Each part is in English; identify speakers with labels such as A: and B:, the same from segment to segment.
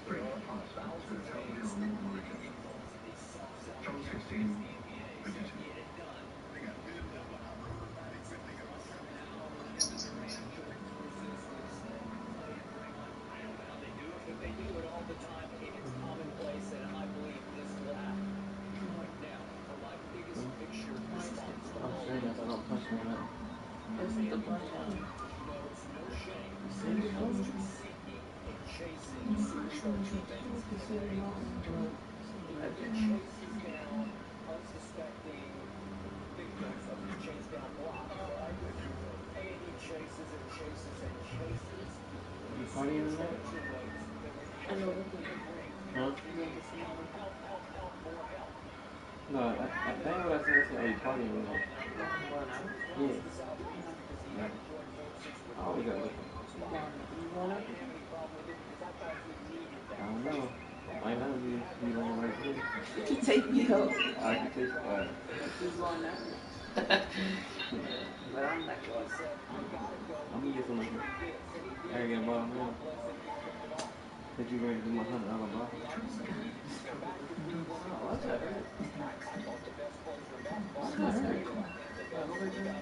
A: Straight transfer to television location. John 16, 52.
B: I'm serious, I don't punch me now.
C: That's the punch out.
B: You partying tonight?
C: I know what thing.
B: Huh?
C: No, this is not what
B: No, I think what I said, are you partying tonight?
C: no, I'm going out.
B: Yeah.
C: No,
B: Yeah. I always got liquor.
C: you going out?
B: I don't know. Might not be laying right here.
C: You can take me out.
B: I can taste that.
C: You going out?
B: Yeah.
C: But I'm not going out.
B: I'm gonna get some liquor. I gotta get a bottle now. Said you ready to do my $100 bottle?
C: Oh, what's that hurt? What's that hurt? Like overdone?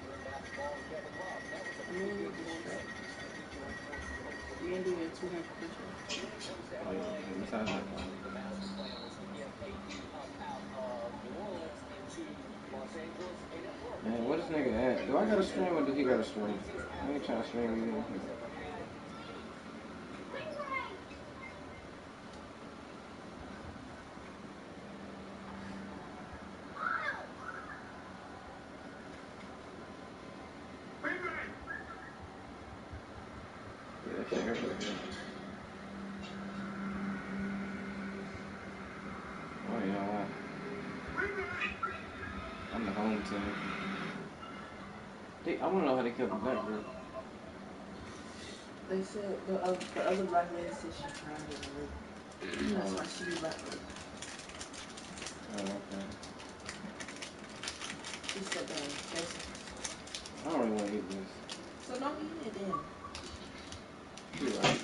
C: I mean, you just stretch. You didn't do your 200 push-ups.
B: Oh yeah, besides that though. Man, what this nigga at? Do I got a stream or do he got a stream? I ain't trying to stream either. Yeah, that shit hurt right here. Oh, you know what? I'm the home team. I wanna know how they killed the black girl.
C: They said the other black lady said she found it already. That's why she be back.
B: Oh, okay.
C: She said that.
B: I don't really want to eat this.
C: So don't eat it then.
B: You're right.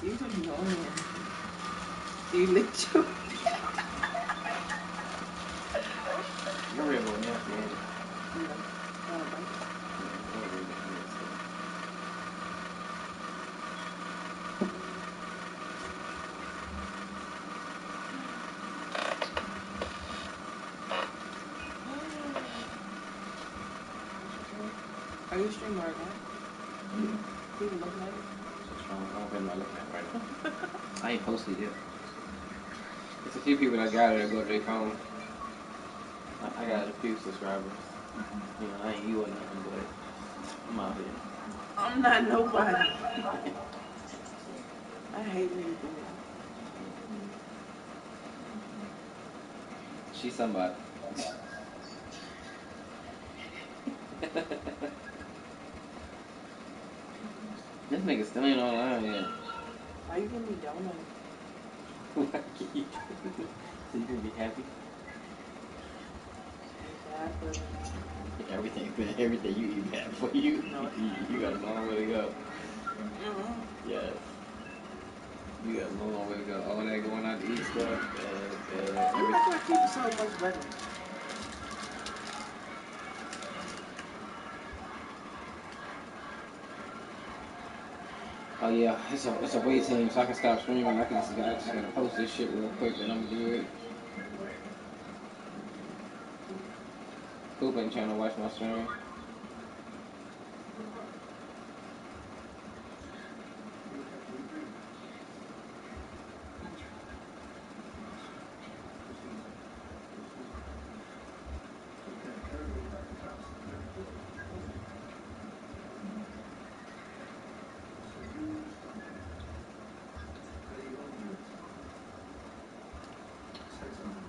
C: You annoying. You licked your
B: You're real nasty, ain't it?
C: Yeah. Wanna bite?
B: Yeah, you're real nasty.
C: Are you streaming right now?
B: Yeah.
C: People looking at it?
B: So strong. I don't think I'm looking at it right now. I ain't posted yet. It's a few people that got it that go to their phone. I got a few subscribers. You know, I ain't you or nothing, but I'm out here.
C: I'm not nobody. I hate when you do
B: She's somebody. This nigga still ain't online yet.
C: Why you giving me donuts?
B: So you can be happy?
C: Exactly.
B: Everything you eat bad for you.
C: No.
B: You got a long way to go.
C: Mm-hmm.
B: Yes. You got a long way to go. All that going out to eat stuff and
C: Why
B: everything.
C: do I keep it so much better?
B: Oh yeah, it's a weight team, so I can stop streaming. I just gotta post this shit real quick, and I'm good. Poop ain't trying to watch my stream.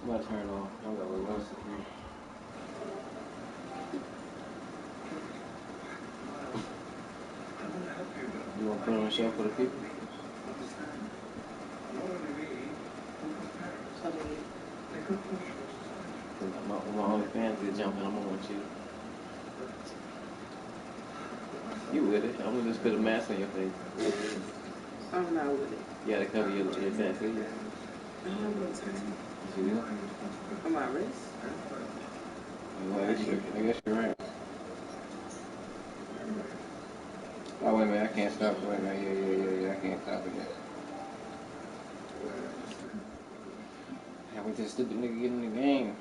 B: I'm about to turn it off. I'm gonna reverse it. You want to put on a show for the people?
C: Totally.
B: Cause my OnlyFans is jumping. I'm gonna want you. You with it? I'm gonna just put a mask on your face.
C: I'm not with it.
B: You gotta cover your tattoos.
C: I don't have no tattoo.
B: You do?
C: On my wrist?
B: Well, I guess you're right. Oh, wait a minute, I can't stop. Wait a minute, yeah, I can't stop again. How we this stupid nigga get in the game?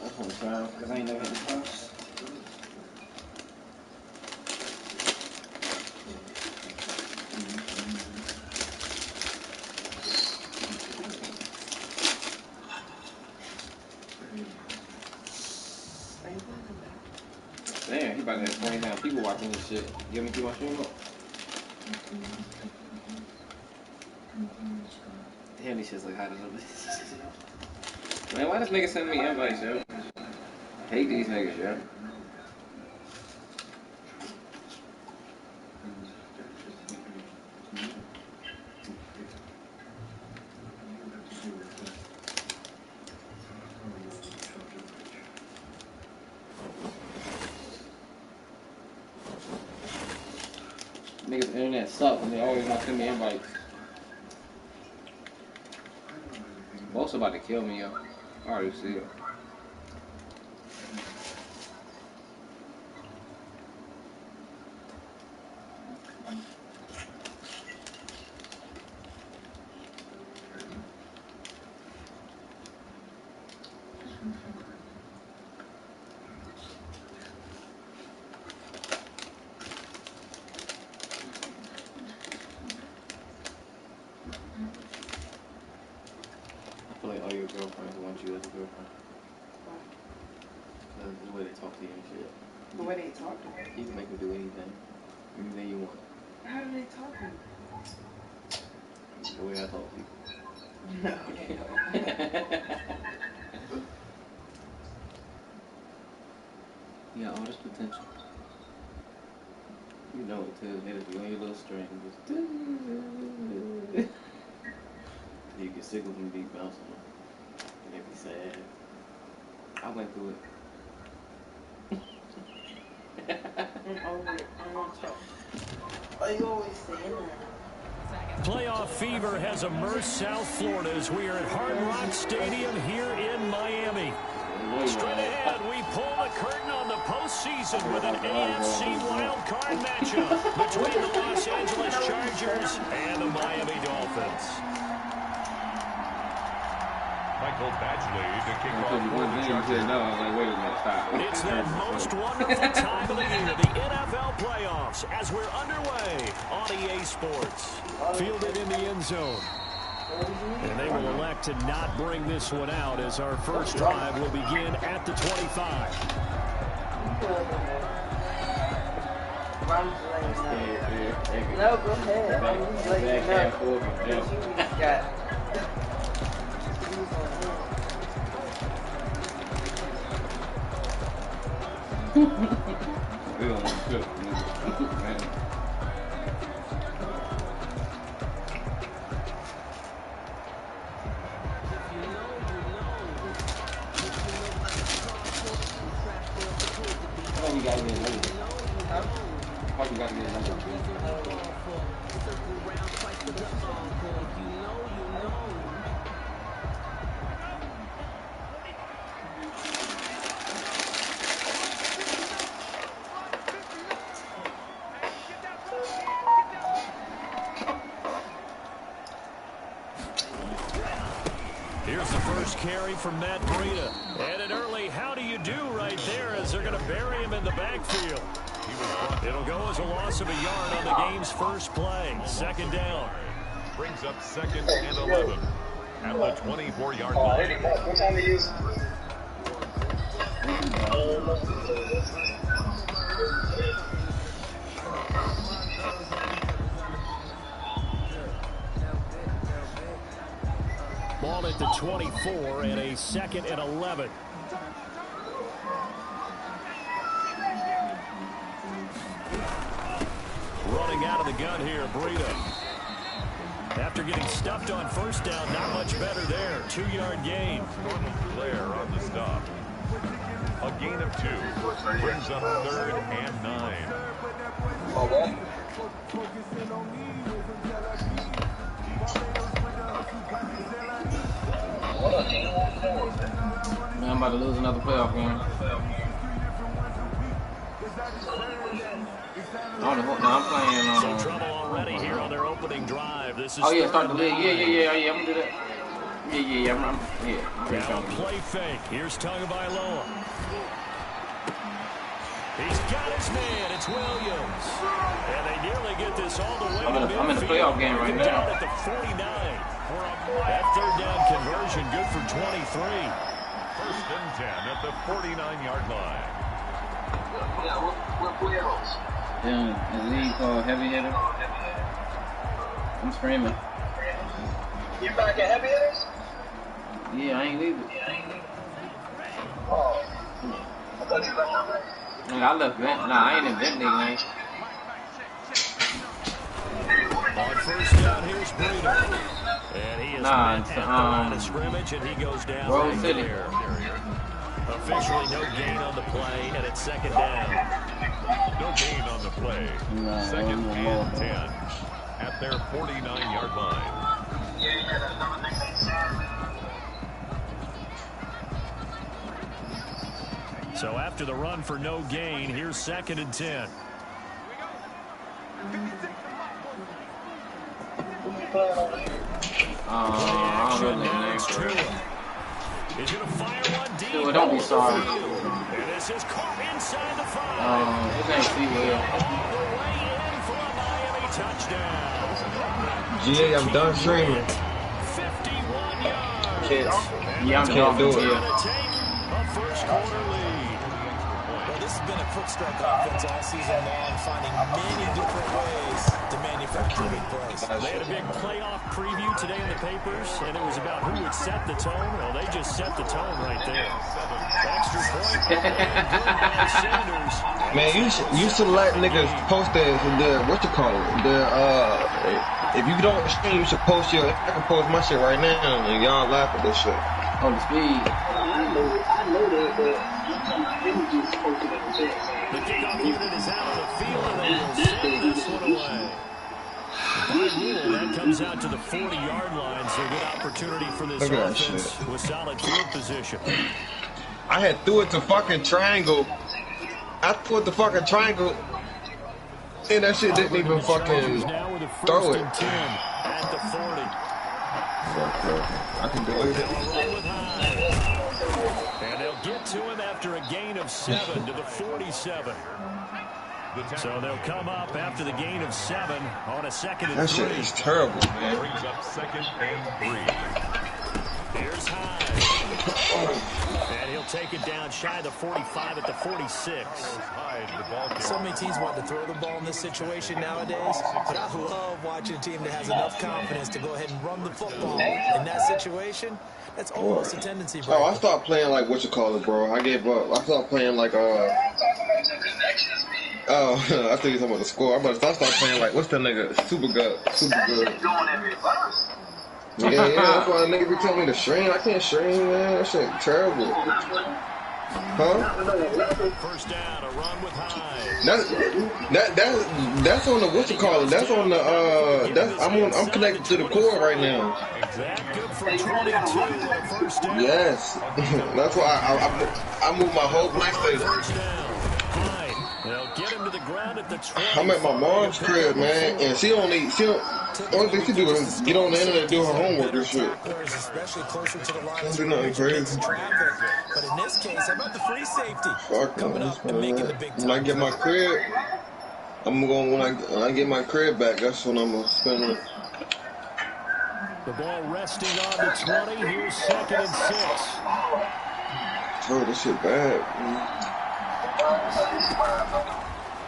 B: That's what I'm trying, because I ain't never had the post. Damn, he about to have 20,000 people watching this shit. You want me to keep my stream up? Damn, these shits look hot as hell. Man, why this nigga send me invites, yo? I hate these niggas, yo. Niggas' internet sucks and they always want to send me invites. Boss about to kill me, yo. I already see it. I feel like all your girlfriends want you as a girlfriend.
C: Why?
B: The way they talk to you and shit.
C: The way they talk to me?
B: You can make them do anything. Anything you want.
C: How do they talk to me?
B: The way I talk to people.
C: No, they don't.
B: You got all this potential. You know it too. They just be on your little string. Just you get sick of them beat bouncing them. And they be sad. I went through it.
C: I'm over it. I don't want to talk. Why you always saying that?
D: Playoff fever has immersed South Florida as we are at Hard Rock Stadium here in Miami. Straight ahead, we pull the curtain on the postseason with an AFC wildcard matchup between the Los Angeles Chargers and the Miami Dolphins.
E: Michael Badgley to kick off
B: for
E: for
B: the
E: the
B: Chargers. No, I was like, wait a minute, stop.
D: It's the most wonderful time of the year, the NFL playoffs, as we're underway on EA Sports. Fielded in the end zone. And they will elect to not bring this one out as our first drive will begin at the 25.
C: No, go ahead. I'm just letting you know. You got...
B: We don't want to cook, man. Why you gotta get another? Why you gotta get another?
D: Here's the first carry from Matt Breida. And an early how do you do right there as they're going to bury him in the backfield. It'll go as a loss of a yard on the game's first play. Second down.
E: brings up 2nd and 11 at the 24-yard line.
F: What time to use?
D: 24 and a 2nd and 11. Running out of the gun here, Breida. After getting stuffed on first down, not much better there. 2-yard gain.
E: Blair on the stop. A gain of 2 brings up 3rd and 9.
B: Man, I'm about to lose another playoff game. I'm playing.
D: Some trouble already here on their opening drive. This is
B: Start the league. Yeah. I'm gonna do that. I'm
D: now play fake. Here's Tagovailoa. He's got his man. It's Williams. And they nearly get this all the way to midfield.
B: I'm in the playoff game right now.
D: Down at the 49. That 3rd down conversion good for 23.
E: 1st and 10 at the 49-yard line.
B: Damn, is he called heavy hitter? I'm screaming.
F: You back at heavy hitters?
B: Yeah, I ain't leaving.
F: Oh. I thought you left out.
B: I left Vent. Nah, I ain't in Vent League, man.
D: On 1st down, here's Breida. And he is at the line of scrimmage, and he goes down right there. Officially no gain on the play, and it's 2nd down.
E: No gain on the play. 2nd and 10 at their 49-yard line.
D: So after the run for no gain, here's 2nd and 10. He's going to fire one deep.
B: Dude, don't be sorry.
D: And this is caught inside the 5.
B: His name's T-Will.
D: All the way in for a Miami touchdown.
G: GA, I'm done streaming.
D: 51 yards.
G: Can't do it.
D: Going to take a 1st quarter lead.
H: Well, this has been a quick strike offense all season long, finding many different ways to manufacture big plays.
D: They had a big playoff preview today in the papers, and it was about who would set the tone. Well, they just set the tone right there. Extra point. Sanders.
G: Man, you should let niggas post the what you call it? If you don't stream, you should post your. I can post my shit right now, and y'all laugh at this shit.
B: On the speed.
F: I know that, but images posted at the chat.
D: The kickoff unit is out on the field, and they will send this one away. That comes out to the 40-yard line, so good opportunity for this offense with solid field position.
G: I had threw it to fucking triangle. I threw it to fucking triangle, and that shit didn't even fucking throw it.
D: At the 40.
G: I can do it.
D: And they'll get to him after a gain of 7 to the 47. So they'll come up after the gain of 7 on a 2nd and 3.
G: That shit is terrible, man.
E: Brings up 2nd and 3.
D: Here's Hyde. And he'll take it down shy of the 45 at the 46.
H: So many teams want to throw the ball in this situation nowadays, but I love watching a team that has enough confidence to go ahead and run the football. In that situation, that's almost a tendency, bro.
G: Oh, I stopped playing like what you call it, bro. I gave up. I stopped playing like Oh, I think you're talking about the score. I'm about to start playing like what's that nigga? Super good. Yeah, that's why the nigga be telling me to stream. I can't stream, man. That shit terrible. Huh?
D: 1st down, a run with Hyde.
G: That's on the what you call it? That's on the I'm connected to the cord right now.
D: That good for 22 on the 1st down.
G: Yes. That's why I moved my whole PlayStation.
D: First down. Hyde. They'll get him to the ground at the 20.
G: I'm at my mom's crib, man, and she only thing she do is get on the internet and do her homework and shit.
H: Especially closer to the line
G: Don't do nothing crazy.
H: traffic. But in this case, how about the free safety?
G: Fuck
H: Coming up and making the big time.
G: when I get my crib, when I get my crib back, that's when I'm gonna spend it.
D: The ball resting on the 20. Here's 2nd and 6.
G: Oh, this shit bad.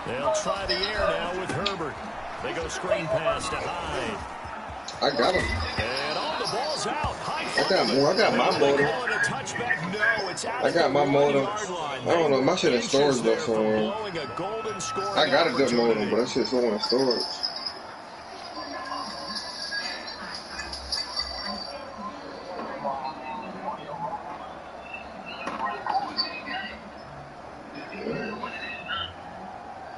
D: They'll try the air now with Herbert. They go screen pass to Hyde.
G: I got him.
D: And on the ball's out.
G: I got my modem. I got my modem. I don't know, my shit in storage though, so I got a good modem, but that shit's still in storage.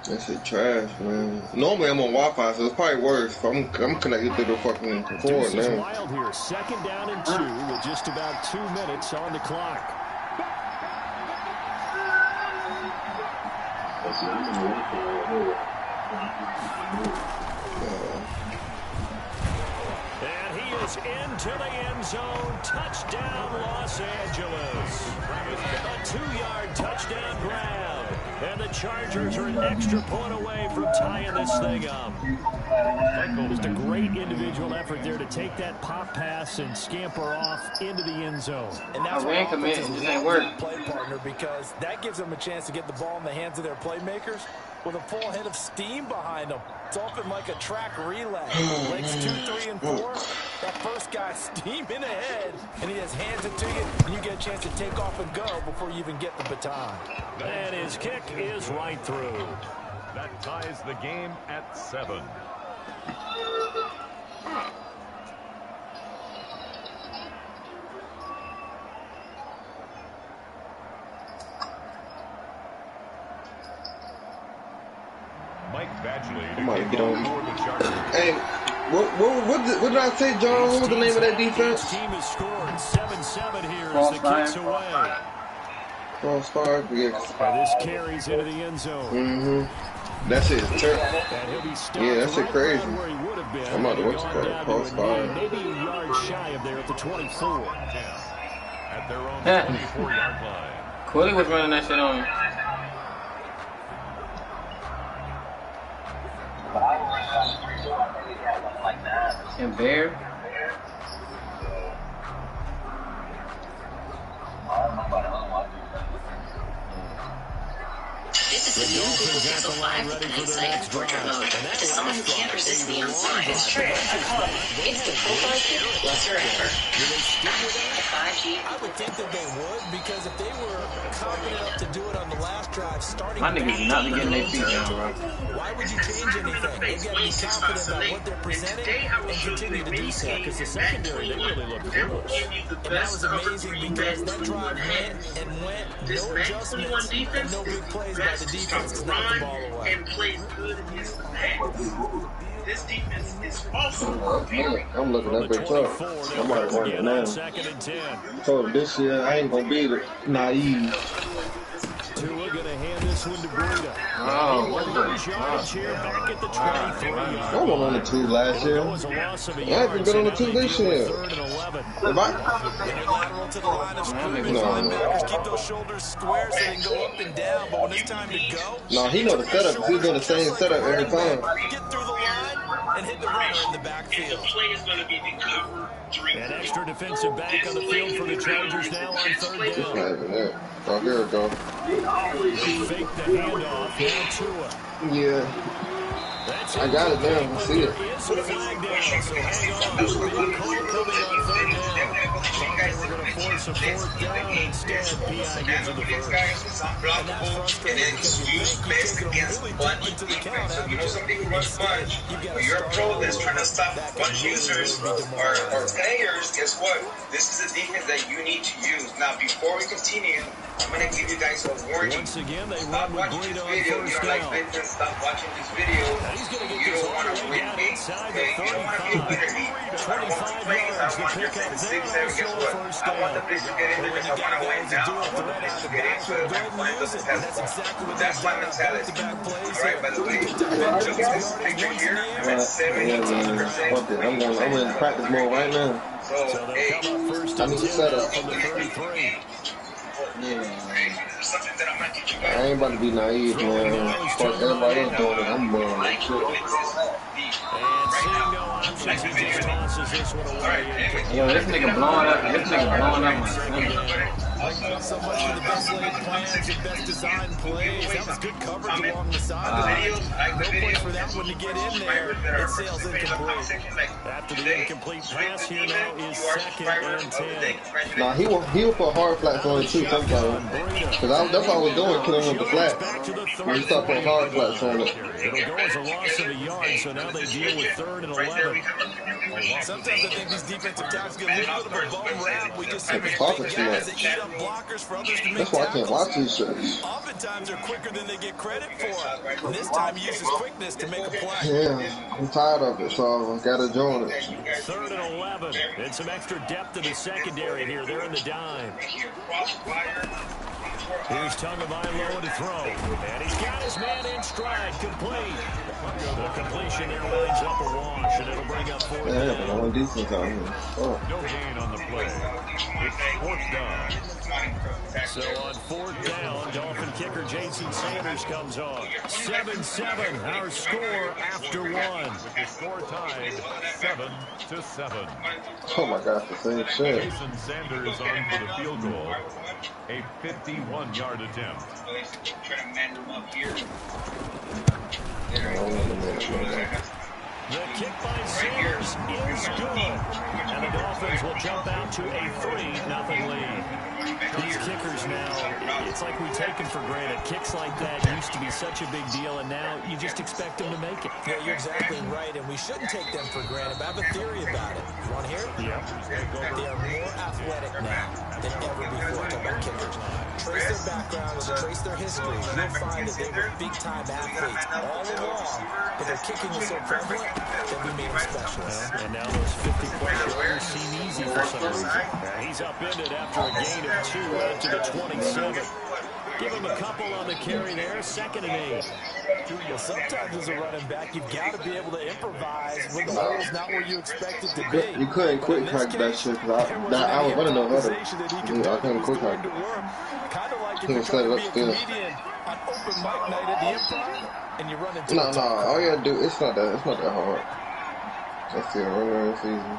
G: That shit trash, man. Normally I'm on Wi-Fi, so it's probably worse. I'm connected to the fucking cord now.
D: Wild here. 2nd down and 2 with just about 2 minutes on the clock. And he is into the end zone. Touchdown, Los Angeles. A 2-yard touchdown grab. And the Chargers are an extra point away from tying this thing up. Just a great individual effort there to take that pop pass and scamper off into the end zone. And that's why offenses love play partner, because that gives them a chance to get the ball in the hands of their playmakers with a full head of steam behind them. It's often like a track relay. Legs 2, 3, and 4. That first guy steaming ahead, and he just hands it to you, and you get a chance to take off and go before you even get the baton. And his kick is right through.
E: That ties the game at 7. Mike Badgley to get on for the Chargers.
G: Hey, what did I say, John? What was the name of that defense?
D: Team has scored 7-7 here as the kicks away.
G: Crossfire,
D: This carries into the end zone.
G: Mm-hmm. That shit is terrible. Yeah, that shit crazy. I'm about to watch that crossfire.
D: Maybe a yard shy of there at the 24.
E: At their own 24-yard line.
B: Quilly was running that shit on. And Bear.
I: This is the new Google Pixel 5 with Insight and Portrait Mode. The song can't resist the onslaught. It's true. It's the profile kit plus forever. The 5G.
H: I would think that they would, because if they were confident enough to do it on the last drive, starting
B: my niggas not be getting their feet down, bro.
H: Why would you change anything? They've got to be confident about what they're presenting and continue to do so.
D: Because the secondary, they really look close.
H: And that was amazing, because that drive went and went, no adjustments, and no big plays by the defense to knock the ball away.
F: And plays good in his man. This defense is also
G: I'm looking that bitch up. I might run it now. So this year I ain't gonna be naive.
D: Tua gonna hand this one to Breida.
B: Oh, what the
D: back at the 23.
G: I went on the 2 last year. I haven't been on the 2 this year. If
H: Lateral to the line of scrimmage. Linebackers keep those shoulders square so they can go up and down, but when it's time to go,
G: no, he know the setup. He's doing the same setup every time.
H: Get through the line and hit the runner in the backfield.
F: the play is going to be the cover 3.
D: An extra defensive back on the field for the Chargers now on 3rd
G: It's
D: down.
G: not even there. Oh, here we go.
D: Fake the handoff. Now Tua.
G: Yeah. I got it now. I see it.
D: Is a flag down, so hang on. Big call coming on 3rd down. We're going to force a 4th down. Instead, P.I. gives it the first.
F: And then use best against bunch defense. So you know something runs bunch. When you're a pro that's trying to stop bunch users or players, guess what? This is a defense that you need to use. Now, before we continue, I'm going to give you guys a warning.
D: Once again, they
F: Stop
D: run with
F: watching this
D: Breida on
F: video. You
D: 1st
F: don't like
D: down.
F: fitness, stop watching this video. You don't want to win big. Okay? You don't want to be a winner. I don't want to play. I want this to 6, 7. Guess what? I want the bitch to get into this. I want to win now. I want the bitch to get into it. I'm playing the test. That's my mentality. Alright, by the way, look at this picture here. I'm at 72%.
G: I'm in practice mode right now.
F: So, hey,
G: I need to set up.
D: From the 33.
G: Yeah. I ain't about to be naive, man. Fuck everybody else doing it. I'm doing it. Shit.
D: And seeing no options, he just tosses this one away.
B: Yo, this nigga blowing up my
H: So much for the best laid plans and best design plays. That was good coverage along the sideline. No place for that one to get in there. It sails incomplete.
D: After the incomplete pass, here now is 2nd and 10.
G: Nah, he will put hard flats on it too sometimes. Because that's what I was doing, killing him with the flats. When he started putting hard flats on it.
D: It'll go as a loss of a yard, so now they deal with 3rd and 11.
H: Sometimes I think these defensive tackles get a little bit of a bum rap. We just see
G: Like
H: big
G: talking
H: guys
G: too much.
H: that eat up blockers for others to make
G: That's why I can't
H: tackles.
G: watch these shits.
H: Oftentimes they're quicker than they get credit for. And this time he uses quickness to make a play.
G: Yeah, I'm tired of it, so I gotta join it.
D: 3rd and 11. And some extra depth in the secondary here. They're in the dime. Here's Tagovailoa to throw. And he's got his man in stride. Complete. The completion there winds up a wash, and it'll bring up 4th
G: Yeah,
D: down.
G: no decent on here. Oh.
E: No gain on the play. It's 4th down.
D: So on 4th down, Dolphin kicker Jason Sanders comes on. 7-7, our score after 1.
E: With the score tied 7-7.
G: Oh my gosh, the same shit.
E: Jason Sanders on for the field goal. A 51-yard attempt.
D: The kick by Sanders is good. And the Dolphins will jump out to a 3-0 lead. These kickers now, it's like we take them for granted. Kicks like that used to be such a big deal, and now you just expect them to make it.
H: Yeah, you're exactly right, and we shouldn't take them for granted. But I have a theory about it. You want to hear it?
D: Yeah.
H: They are more athletic now than ever before. Talk about kickers. Trace their backgrounds, trace their history. You'll find that they were big-time athletes all along, but their kicking is so prevalent that we made them specialists.
D: And now those 50-plus yards seem easy for some reason. He's upended after a gain of 2 out to the 27. Give him a couple on the carry there. 2nd and 8.
H: Well, sometimes as a running back, you've got to be able to improvise when the hole's not where you expect it to be.
G: You couldn't quick hack that shit because I was running no better. I couldn't quick hack it.
H: Kind of like if
G: He
H: you're
G: was set
H: trying
G: it
H: to
G: up
H: be a
G: still.
H: comedian on open mic night at the Improv, and you run into
G: No,
H: a top
G: all you gotta do, it's not that hard. Let's see, running season.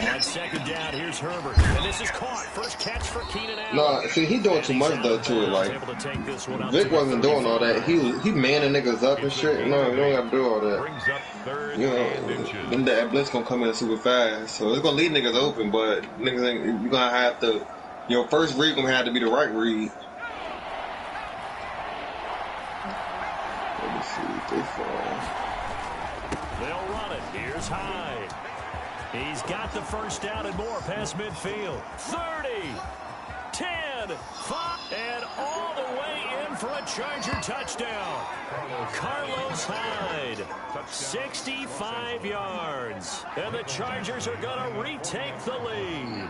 D: On 2nd down, here's Herbert. And this is caught. First catch for Keenan Allen.
G: No, see, he doing too much though to it. Like
D: Able to take this one up
G: Vic
D: to
G: wasn't doing all that. He manning niggas up and shit. No, you don't gotta do all that.
E: Brings up 3rd
G: You
E: and
G: know,
E: inches.
G: then that blitz gonna come in super fast, so it's gonna leave niggas open. But niggas, you gonna have to. Your first read gonna have to be the right read. Let me see if they fall.
D: They'll run it. Here's Hyde. He's got the first down and more past midfield. 30, 10, 5, and all the way in for a Charger touchdown. Carlos Hyde, 65 yards. And the Chargers are going to retake the lead.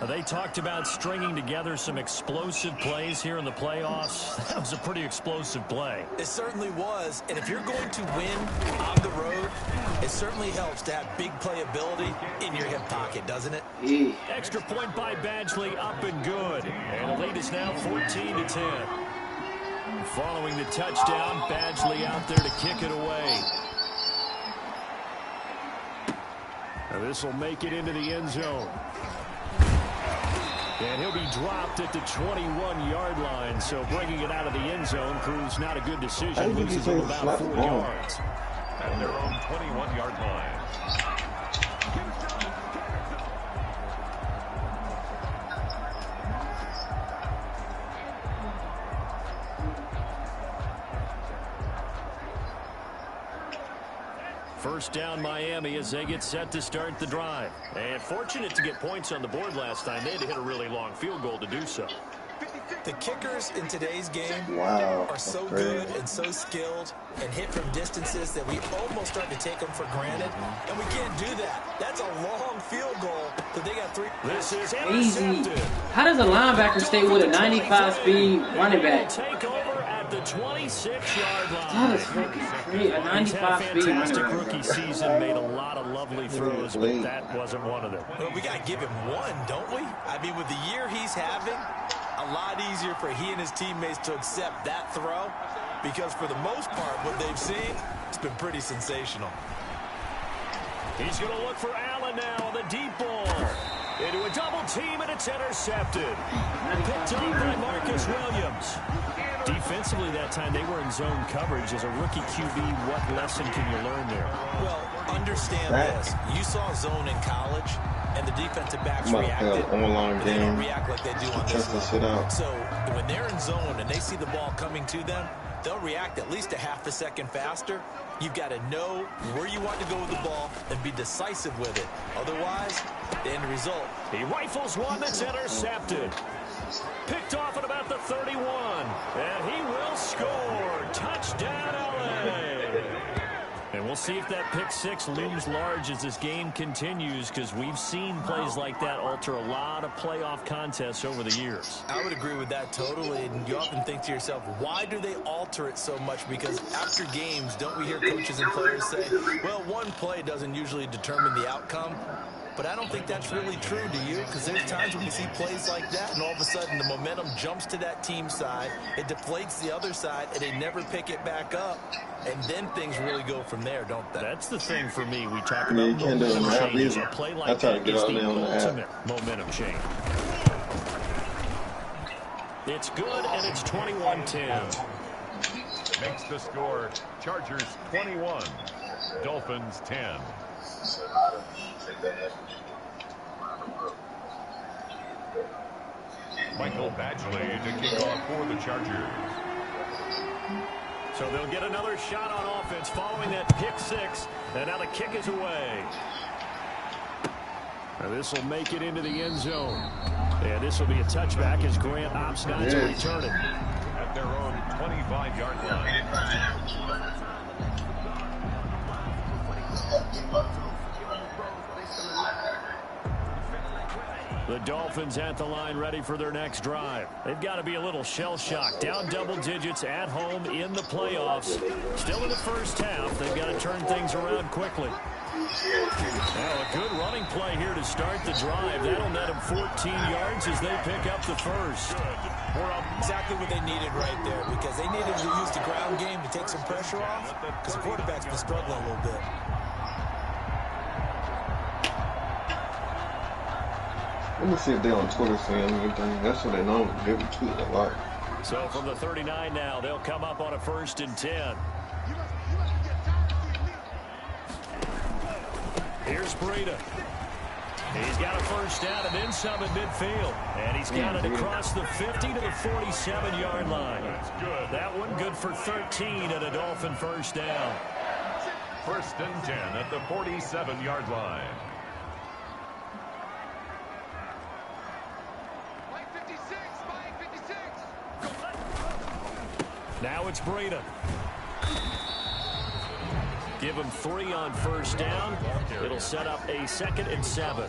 D: They talked about stringing together some explosive plays here in the playoffs. That was a pretty explosive play.
H: It certainly was. And if you're going to win on the road, it certainly helps to have big playability in your hip pocket, doesn't it?
D: Extra point by Badgley, up and good. And the lead is now 14-10. Following the touchdown, Badgley out there to kick it away. Now this will make it into the end zone. And he'll be dropped at the 21-yard line, so bringing it out of the end zone proves not a good decision. Loses him about 4 yards.
E: At their own 21-yard line.
D: First down Miami as they get set to start the drive. And fortunate to get points on the board last time. They had to hit a really long field goal to do so.
H: The kickers in today's game
G: Wow,
H: are so good and so skilled and hit from distances that we almost start to take them for granted. And we can't do that. That's a long field goal that they got 3.
D: This is
C: Easy.
D: intercepted.
C: How does a linebacker stay with a 95 speed running back?
D: Take over at the 26-yard line.
C: That is fucking crazy. A 95 speed running
D: Fantastic
C: back.
D: rookie season, made a lot of lovely throws, but that wasn't one of them.
H: Well, we got to give him one, don't we? I mean, with the year he's having, a lot easier for he and his teammates to accept that throw because for the most part, what they've seen, it's been pretty sensational.
D: He's going to look for Allen now on the deep ball. Into a double team, and it's intercepted. Picked up by Marcus Williams. Defensively that time, they were in zone coverage. As a rookie QB, what lesson can you learn there?
H: Well, understand this. You saw zone in college, and the defensive backs reacted.
G: Online
H: They don't
G: game.
H: react like they do on this level. So when they're in zone and they see the ball coming to them, they'll react at least a half a second faster. You've got to know where you want to go with the ball and be decisive with it. Otherwise, the end result.
D: He rifles one that's intercepted. Picked off at about the 31. And he will score. Touchdown, LA. And we'll see if that pick six looms large as this game continues, because we've seen plays like that alter a lot of playoff contests over the years.
H: I would agree with that totally. And you often think to yourself, why do they alter it so much? Because after games, don't we hear coaches and players say, well, one play doesn't usually determine the outcome. But I don't think that's really true, do you? Because there's times when we see plays like that, and all of a sudden the momentum jumps to that team side, it deflates the other side, and they never pick it back up. And then things really go from there, don't they?
D: That's the thing for me. We talk about
G: you can't do it on
D: momentum
G: the app
D: changes.
G: either.
D: A play
G: I
D: like
G: try to
D: that
G: get
D: is
G: out
D: the
G: there on the app.
D: ultimate momentum change. It's good, and it's 21-10.
E: Makes the score Chargers 21, Dolphins 10. Michael Badgley to kick off for the Chargers.
D: So they'll get another shot on offense following that pick six. And now the kick is away. Now this will make it into the end zone. And this will be a touchback as Grant opts not to return it.
E: At their own 25-yard line.
D: The Dolphins at the line ready for their next drive. They've got to be a little shell-shocked. Down double digits at home in the playoffs. Still in the first half. They've got to turn things around quickly. Now a good running play here to start the drive. That'll net them 14 yards as they pick up the first.
H: Exactly what they needed right there, because they needed to use the ground game to take some pressure off, because the quarterback's been struggling a little bit.
G: Let me see if they're on Twitter saying anything. That's what they normally do. They tweet a lot.
D: So from the 39 now, they'll come up on a 1st and 10. Here's Breida. He's got a first down and then some at midfield. And he's got it across the 50 to the 47-yard line. That one good for 13 and a Dolphin first down.
E: 1st and 10 at the 47-yard line.
D: Now it's Breida. Give him 3 on first down. It'll set up a 2nd and 7.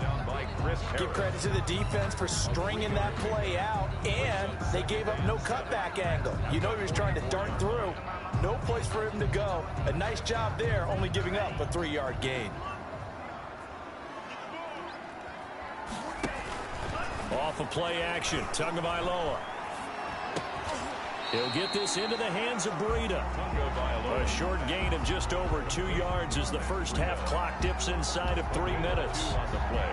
H: Give credit to the defense for stringing that play out, and they gave up no cutback angle. You know he was trying to dart through. No place for him to go. A nice job there, only giving up a 3-yard gain.
D: Off of play action, Tagovailoa. He'll get this into the hands of Breida. A short gain of just over 2 yards as the first half clock dips inside of 3 minutes.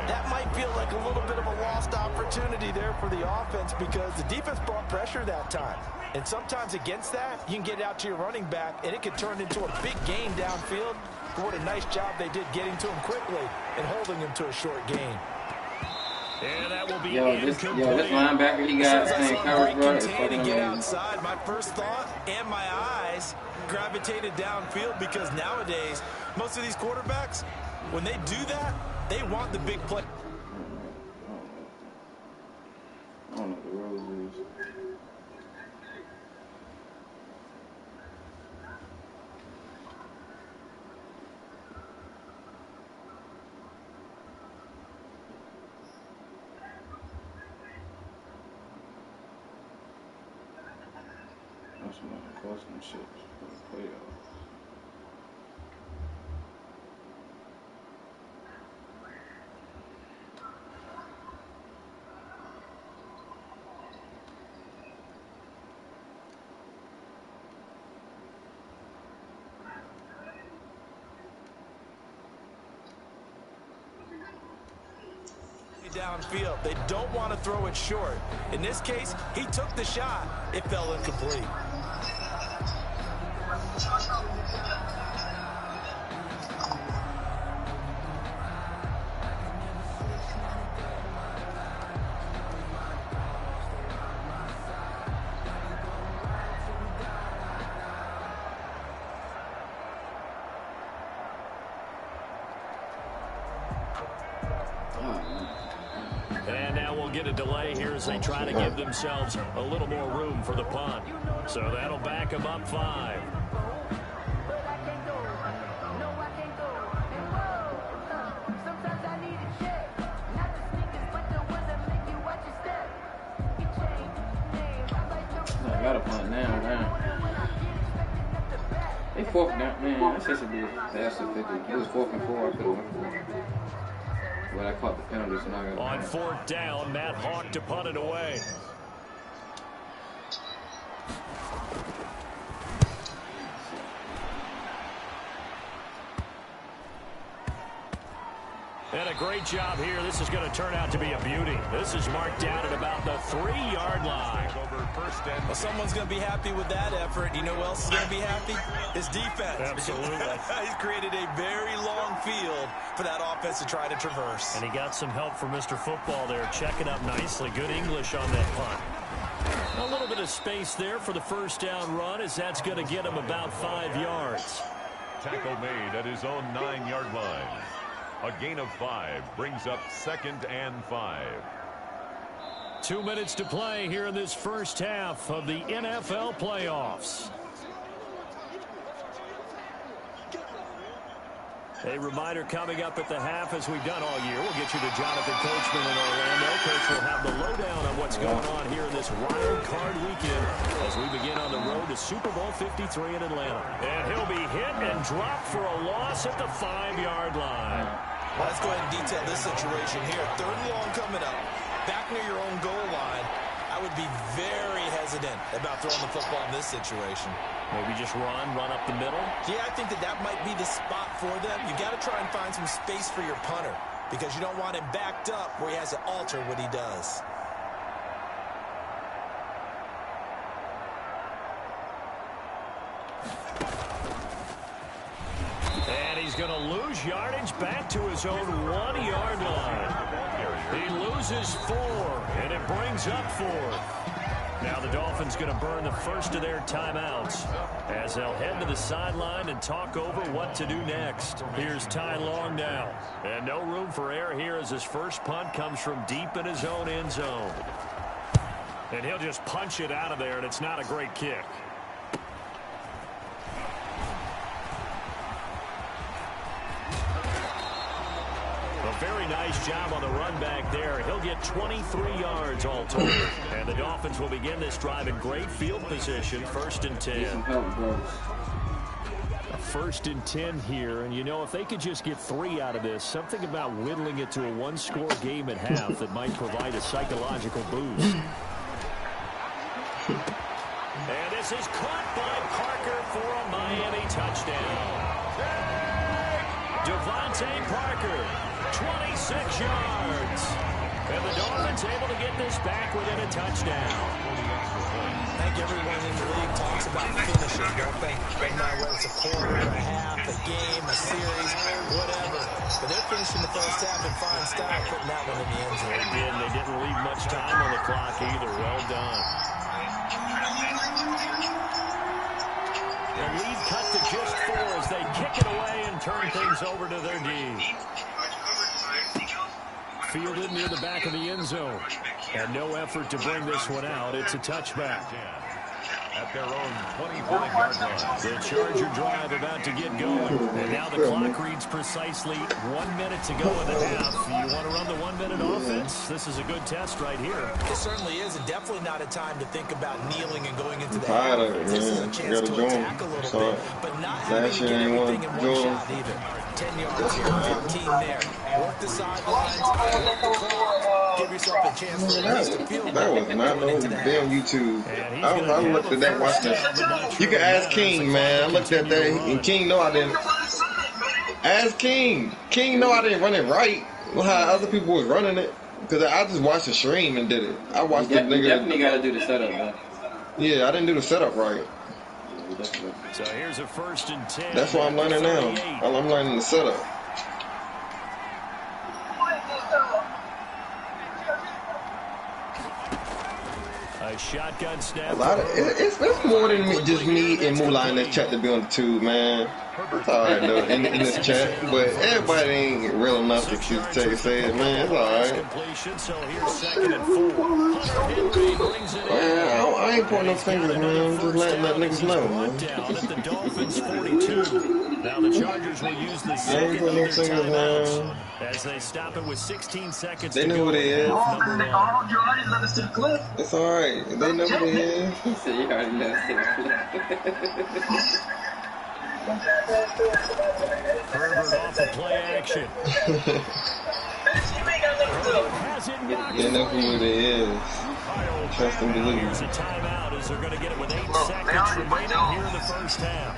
H: That might feel like a little bit of a lost opportunity there for the offense, because the defense brought pressure that time. And sometimes against that, you can get out to your running back, and it could turn into a big gain downfield. What a nice job they did getting to him quickly and holding him to a short gain.
D: And that will be
B: this linebacker he got playing coverage, bro, is fucking
H: get
B: amazing.
H: outside. My first thought and my eyes gravitated downfield, because nowadays most of these quarterbacks, when they do that, they want the big play.
B: I don't know what the rules is. That's one of the custom shit for the playoffs.
H: downfield. They don't want to throw it short. In this case, he took the shot. It fell incomplete.
D: And now we'll get a delay here as they try to give themselves a little more room for the punt. So that'll back them up 5.
B: I got a punt now. They 4th down, man. That shit should be faster 50. It was 4th and 4. I could have went for it. But I caught the penalty, so now I got
D: on 4th down, Matt Hawk to punt it away. And a great job here. This is going to turn out to be a beauty. This is marked down at about the 3-yard line.
H: Well, someone's going to be happy with that effort. You know who else is going to be happy? His defense.
D: Absolutely.
H: He's created a very long field for that offense to try to traverse.
D: And he got some help from Mr. Football there, checking up nicely. Good English on that punt. A little bit of space there for the first down run, as that's going to get him about 5 yards.
E: Tackle made at his own 9-yard line. A gain of 5 brings up 2nd and 5.
D: 2 minutes to play here in this first half of the NFL playoffs. A reminder coming up at the half, as we've done all year. We'll get you to Jonathan Coachman in Orlando. Coach will have the lowdown on what's going on here in this wild card weekend as we begin on the road to Super Bowl 53 in Atlanta. And he'll be hit and dropped for a loss at the 5-yard line.
H: Well, let's go ahead and detail this situation here. 3rd and long coming up. Back near your own goal line. I would be very hesitant about throwing the football in this situation.
D: Maybe just run up the middle?
H: Yeah, I think that might be the spot for them. You got to try and find some space for your punter because you don't want him backed up where he has to alter what he does.
D: And he's going to lose yardage back to his own 1-yard line. He loses 4, and it brings up 4. Now the Dolphins going to burn the first of their timeouts as they'll head to the sideline and talk over what to do next. Here's Ty Long now. And no room for error here as his first punt comes from deep in his own end zone. And he'll just punch it out of there, and it's not a great kick. A very nice job on the run back there. He'll get 23 yards all total. And the Dolphins will begin this drive in great field position. 1st and 10. A 1st and 10 here. And, you know, if they could just get 3 out of this, something about whittling it to a 1-score game at half that might provide a psychological boost. And this is caught by Parker for a Miami touchdown. Devontae Parker. 26 yards. And the Dolphins able to get this back within a touchdown.
H: I think everyone in the league talks about finishing, don't they? No matter whether it's a quarter, a half, a game, a series, whatever. But they're finishing the first half in fine style, putting that one in the end zone.
D: They did. They didn't leave much time on the clock either. Well done. The lead cut to just 4 as they kick it away and turn things over to their D. Fielded near the back of the end zone. And no effort to bring this one out. It's a touchback.
E: At their own 25-yard line.
D: The Charger drive about to get going. And now the clock reads precisely 1 minute to go in the half. You want to run the 1-minute offense? This is a good test right here.
H: It certainly is, and definitely not a time to think about kneeling and going into the
G: tired of
H: half.
G: it,
H: This is a
G: man.
H: chance to attack a little bit, but not having to get everything in one shot either. 10 yards here, 15 there. Work the sidelines, work the clock, give yourself a chance for at least a field goal.
G: That was not no damn YouTube. I looked at that, watched that. You can ask King, man. I looked at that, and King know I didn't. Ask King. King know I didn't run it right. How other people was running it. Because I just watched the stream and did it. I watched the nigga.
B: You definitely gotta do the setup, though.
G: Yeah, I didn't do the setup right.
D: So here's a 1st and 10.
G: That's what I'm learning now. I'm learning the setup.
D: A shotgun snap.
G: A lot of it's more than just me and Moolah in this chat to be on the tube, man. It's alright though in this chat, but everybody ain't real enough to say it, man. It's alright.
D: So here's 2nd and 4.
G: Man, I ain't pointing no fingers, man. I'm just letting that niggas know, man.
D: Down at the Dolphins 42. Now the Chargers will use the second of their timeouts as they stop it with 16 seconds
G: they
D: to
G: know
D: go.
G: who they is. It's alright. They know who they is.
B: He said you already know the
D: Herbert off the play action.
G: They know who they is. Trust them to lose.
D: Here's a timeout as they're going to get it with 8 seconds remaining here in the first half.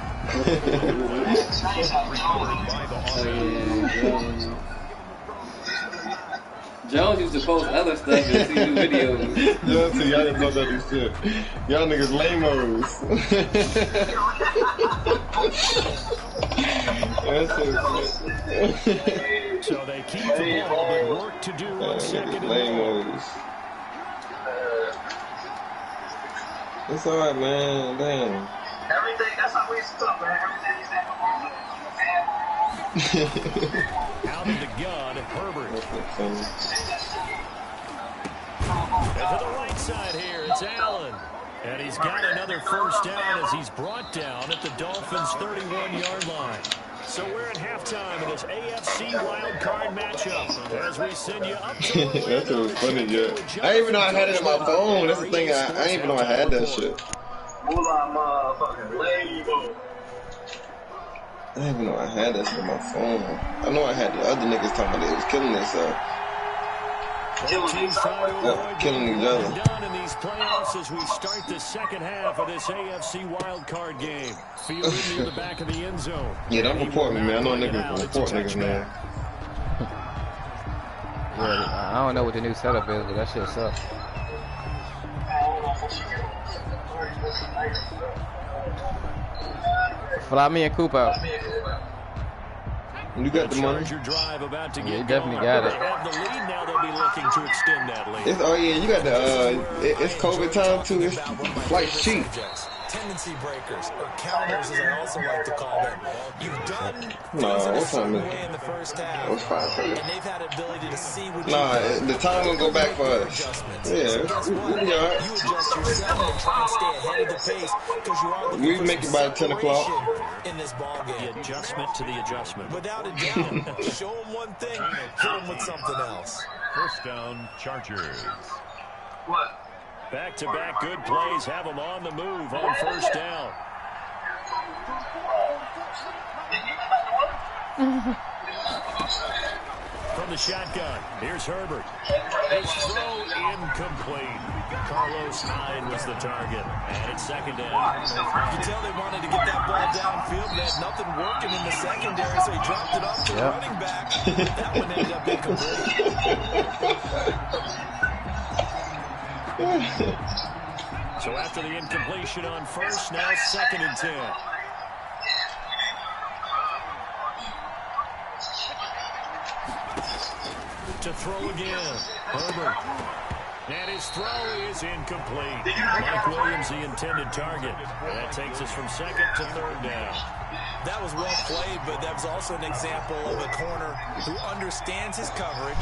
B: Jones used to post other stuff and see new videos.
G: Y'all see, y'all didn't know that this shit. Y'all niggas lame-os.
D: So they keep the ball, but work to do on 2nd and 1.
G: It's alright, man. Damn.
F: Everything, that's how we stuff, man.
D: Out of the gun, Herbert. And to the right side here, it's Allen. And he's got another 1st down as he's brought down at the Dolphins' 31-yard line. So we're at halftime in this AFC wildcard matchup as we send you up to
G: That's what was funny, yeah. I didn't even know I had it in my phone. That's the thing. I didn't even know I had that shit. I didn't even know I had that shit on my phone. I know I had the other niggas talking about they was killing themselves. Killing each other.
D: Done in these playoffs as we start the second half of this AFC wildcard game. Fielded near the back of the end zone.
G: Yeah, don't report me, man. I know niggas can report niggas, man.
J: Yeah, I don't know what the new setup is, but that shit sucks. Fly me and Coop out.
G: You got the money?
D: Drive about to
J: Yeah,
D: get
J: you definitely got it.
D: They have the lead now. They'll be looking to extend that lead.
G: Oh yeah, you got the it's COVID time too. It's flight's cheap.
H: Tendency breakers, or counters as I also like to call them. You've done
G: No, what time is
H: way in the first half,
G: It's 5:30.
H: and they've had ability to see what
G: The time will go back for us. Yeah, we alright.
H: you adjust yourself and try and stay ahead of the pace because you are looking
G: We
H: for
G: make it by 10 o'clock.
H: in this ball
D: The
H: game.
D: adjustment to the adjustment.
H: Without a doubt, show them one thing, hit them with something else.
E: 1st down, Chargers.
F: What?
D: Back-to-back good plays have them on the move on 1st down. From the shotgun, here's Herbert. His throw incomplete. Carlos Hyde was the target, and it's 2nd down.
H: You can tell they wanted to get that ball downfield. They had nothing working in the secondary, so he dropped it off to the running back. That one ended up incomplete.
D: So after the incompletion on 1st, now 2nd and 10. To throw again, Herbert. And his throw is incomplete. Mike Williams, the intended target. And that takes us from 2nd to 3rd down.
H: That was well played, but that was also an example of a corner who understands his coverage,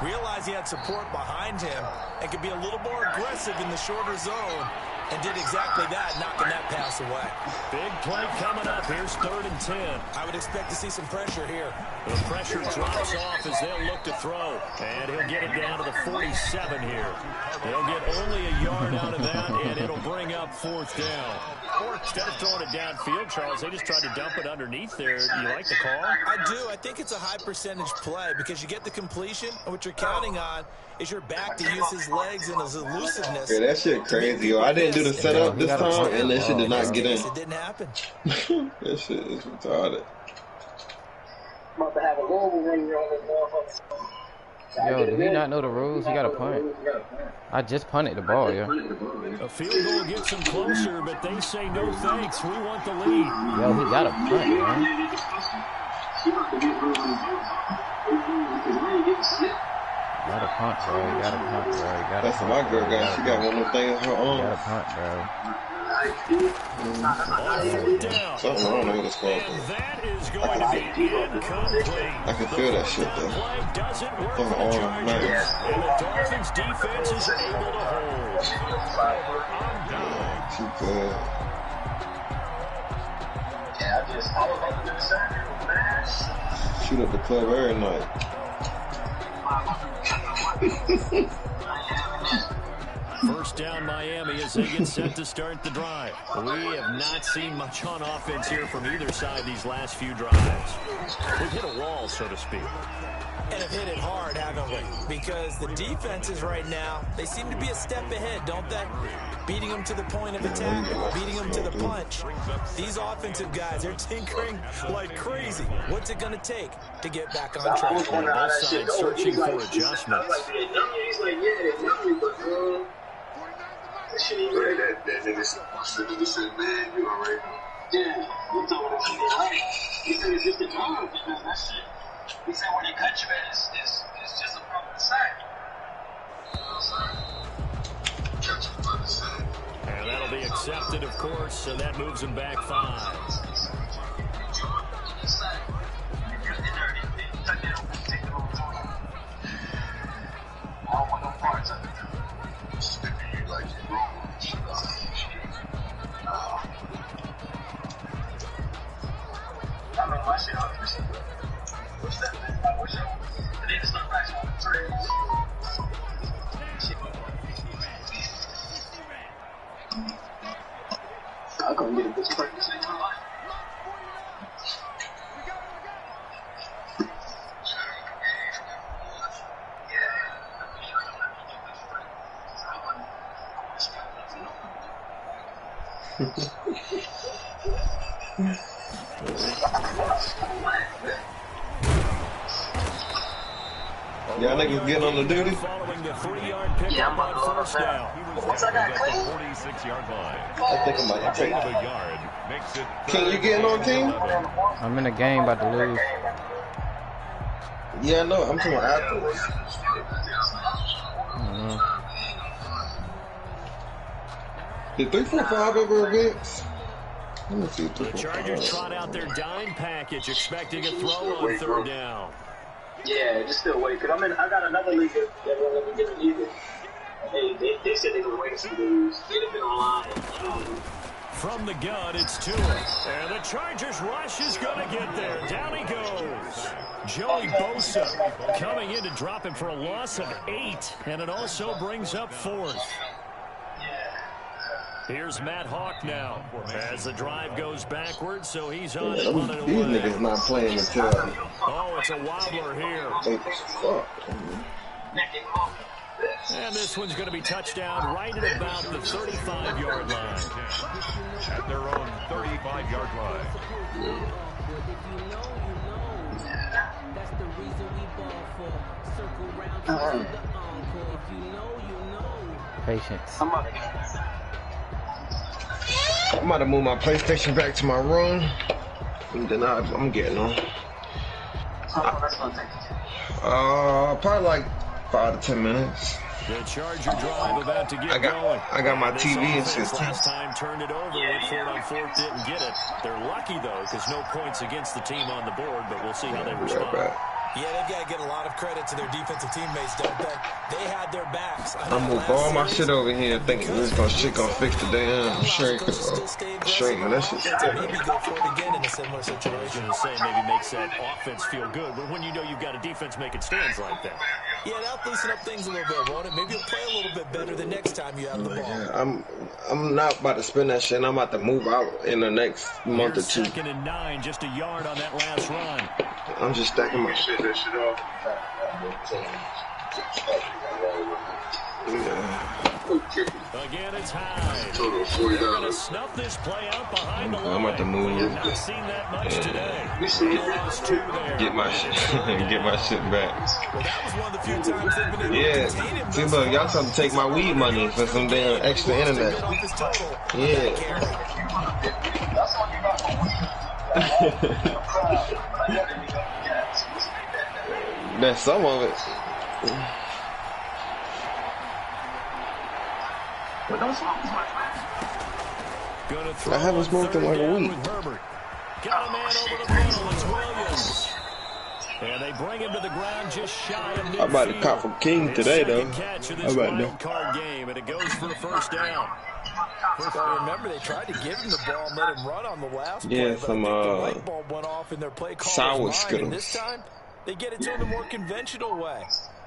H: realized he had support behind him, and could be a little more aggressive in the shorter zone, and did exactly that, knocking that pass away.
D: Big play coming up. Here's 3rd and 10.
H: I would expect to see some pressure here.
D: The pressure drops off as they'll look to throw. And he'll get it down to the 47 here. They'll get only a yard out of that, and it'll bring up 4th down. Or instead of throwing it downfield, Charles, they just tried to dump it underneath there. You like the call?
H: I do. I think it's a high percentage play because you get the completion, and what you're counting on is your back to use his legs and his elusiveness.
G: Yeah, that shit crazy, yo. I didn't do the setup this time, and that shit did not get in.
H: It didn't happen.
G: That shit is retarded.
F: About to have a global ring on this motherfucker.
J: Yo, did he not know the rules? He got a punt. I just punted the ball, yo.
D: A field goal gets him closer, but they say no thanks. We want the lead.
J: Yo, he got a punt, man. Got a punt, bro. He got a punt, bro. He got a
G: That's
J: punt,
G: my
J: bro.
G: girl got. She got one of them things in her arm.
J: Got a punt, bro.
G: Something wrong with this call.
D: And that is going to be incomplete.
G: I can feel that shit though.
D: Play doesn't work for the
G: Oh,
D: Chargers,
G: nice.
D: and the Dolphins defense is able to hold.
G: Too good. Shoot up the club every night.
D: First down Miami as they get set to start the drive. We have not seen much on offense here from either side these last few drives. We've hit a wall, so to speak.
H: And have hit it hard, haven't we? Because the defenses right now, they seem to be a step ahead, don't they? Beating them to the point of attack, beating them to the punch. These offensive guys, they're tinkering like crazy. What's it going to take to get back on track?
D: Both sides searching for adjustments.
A: That shit ain't right. That nigga said, man, you already know. Yeah, you told him he right. He said it's just a drug, because that shit. He said when they cut you, man, it's just a problem sack. You know what I'm saying? Catch him by the sack.
D: And that'll be accepted, of course, so that moves him back 5.
A: I don't want no parts of it. Like you wrong. I mean, my shit, obviously. What's that, man? I wish I didn't start back on the trades. I couldn't get a bitch pregnant in my life.
G: Y'all niggas getting on the duty?
D: Following the 3-yard pickup on first down.
E: Once I got clean, 46-yard line.
G: I think I'm about to take
E: The
G: it.
E: yard makes it.
G: King, you getting on, King?
J: I'm in the game, about to lose.
G: Yeah, I know. I'm talking about afterwards. Did 345 ever advance? Let me see.
D: The Chargers trot out their dime package, expecting a throw on third down.
A: Yeah, just still wait. Cause I got another league that won't let me get it either. They said they were waiting for these. They'd have been online.
D: From the gun, it's Tua. And the Chargers rush is going to get there. Down he goes. Joey Bosa coming in to drop him for a loss of 8. And it also brings up 4th. Here's Matt Hawk now as the drive goes backwards, so he's on it, running away.
G: These niggas not playing until
D: Oh, it's a wobbler here.
G: fuck.
D: And this one's going to be touchdown right at about the 35-yard line.
E: At their own 35-yard line.
J: Patience.
G: I'm about to move my PlayStation back to my room, and then I'm getting on.
A: How long that's gonna take?
G: Probably like 5 to 10 minutes.
D: The Charger drive about to get going.
G: I got my TV and
D: This
G: shit.
D: last time turned it over. Went for it on 4th, didn't get it. They're lucky though, because no points against the team on the board. But we'll see how they respond.
H: Yeah, they've got to get a lot of credit to their defensive teammates, don't they? They had their backs.
G: I'm gonna move all my shit over here thinking this gonna fix the damn shrink. Shrink, man, that shit's
H: maybe go for it again in a similar situation.
D: I was going to say maybe makes that offense feel good, but when you know you've got a defense making stands like that.
H: Yeah, that'll loosen up things a little bit, won't it? Maybe you'll play a little bit better the next time you have the ball.
G: Yeah, I'm not about to spend that shit. I'm about to move out in the next month or two.
D: 2nd and 9, just a yard on that last run.
G: I'm just stacking my shit.
A: That shit off.
G: Yeah.
D: again, it's Hyde.
G: Total of
D: They're going to
G: $40.
D: snuff this play out behind the line.
G: I'm about to move.
D: We have not seen that much today. They lost 2 there.
G: Get my shit, get my shit back.
H: Well, that was one of the few times they've been able to contain him.
G: Yeah. See, look, y'all trying to take my weed money for some damn extra internet. Yeah. That's some of it. I haven't smoked in like a week.
D: Got a man over the middle. It's Williams. And they bring him to the ground just shy of midfield.
G: I'm about to cop from King today, though.
D: Catch of this wild card game, and it goes for a first down.
H: First, I remember they tried to give him the ball and let him run on the last play,
G: Yeah,
H: but
G: some
H: I think the light bulb went off in their play
G: sour
H: caller's mind,
G: Skittles.
H: and this time they get it to him the more conventional way,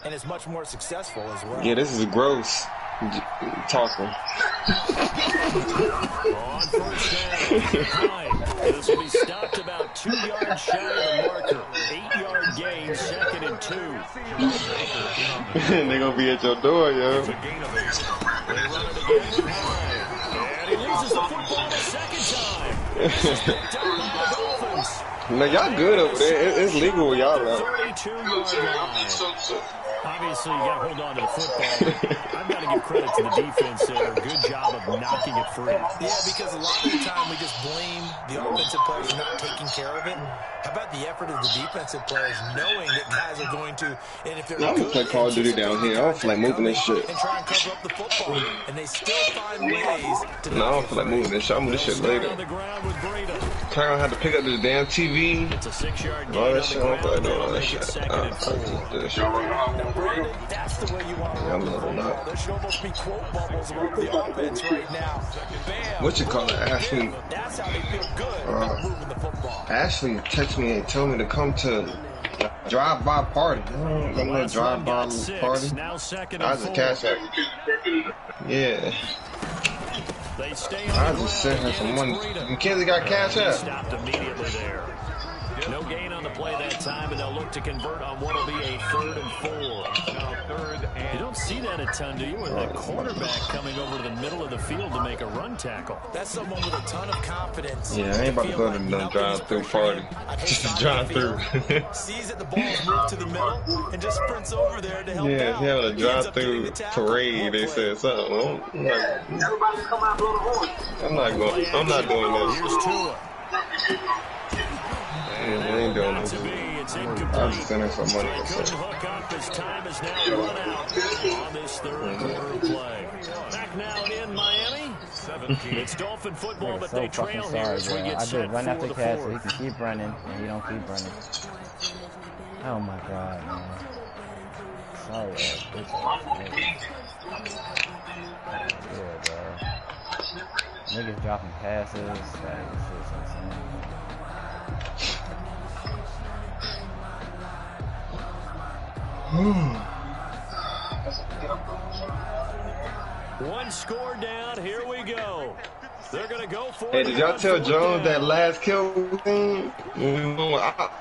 H: and it's much more successful as well.
G: Yeah, this is gross. Talking.
D: On first down, this will be stopped about 2 yards shy of the marker. 8-yard gain, 2nd and 2.
G: They're gonna be at your door, yo.
D: They run it again. And he loses the football a second time. This is picked up by the Dolphins.
G: Now y'all good over there. It's legal where y'all at.
D: 32-yard line. Obviously, you got to hold on to the football. I've got to give credit to the defense there. Good job of knocking it free.
H: Yeah, because a lot of the time we just blame the offensive players for not taking care of it. How about the effort of the defensive players knowing that guys are going to, and if they're
G: I'm gonna play Call of Duty down here. I don't feel like moving this shit.
H: and try and cover up the football, and they still find ways to.
G: No, I don't feel like moving this shit. I'll move this shit later. I don't have to pick up this damn TV.
D: It's a 6-yard gain
G: All
D: on
G: that
D: the
G: shit. I'm
D: ground.
G: gonna do all that
D: Make
G: shit.
D: it 2nd and 4.
H: Brandon, that's the way you want to run the football. There should almost be quote bubbles about the offense right now. Bam.
G: What you call it, Ashley?
H: That's how they feel good about moving the football.
G: Ashley texted me and told me to come to a drive-by party. I'm gonna drive-by party.
D: Now 2nd
G: I
D: and
G: just
D: 4.
G: cash out. Yeah.
D: They stay
G: I
D: on the
G: just sent her some money. Mackenzie got cash out.
D: Stopped immediately there. No gain on the play that time, and they'll look to convert on what will be a 3rd and 4. You don't see that a ton, do you? With a quarterback coming over to the middle of the field to make a run tackle.
H: That's someone with a ton of confidence.
G: Yeah, I ain't about to go to no drive-through party. Just a drive-through.
H: Sees that the ball's moved to the middle and just sprints over there to help
G: Yeah,
H: out.
G: he having a
H: He ends up getting
G: drive-through
H: the tackle.
G: parade. They said something.
A: Everybody come out and blow the horn.
G: I'm not doing this.
D: Here's Tua.
G: I ain't doing
D: Not to
G: this.
D: be. It's
G: I'm
D: incomplete.
G: just sending some money.
D: Couldn't hook up. His time is now run out on this 3rd quarter of play. Back now in Miami. It's Dolphin football, but
J: So
D: they
J: fucking
D: trail here
J: sorry,
D: as we
J: bro.
D: get
J: I
D: set
J: did run
D: for
J: after
D: the
J: catch so he
D: 4th.
J: can keep running, and he don't keep running. Oh my god, man. Sorry, bitch. Yeah, bro. Niggas dropping passes. Like, this shit's insane.
D: One score down. Here we go. They're going to go for
G: Hey,
D: it.
G: did y'all tell Jones that last kill thing? When we went out?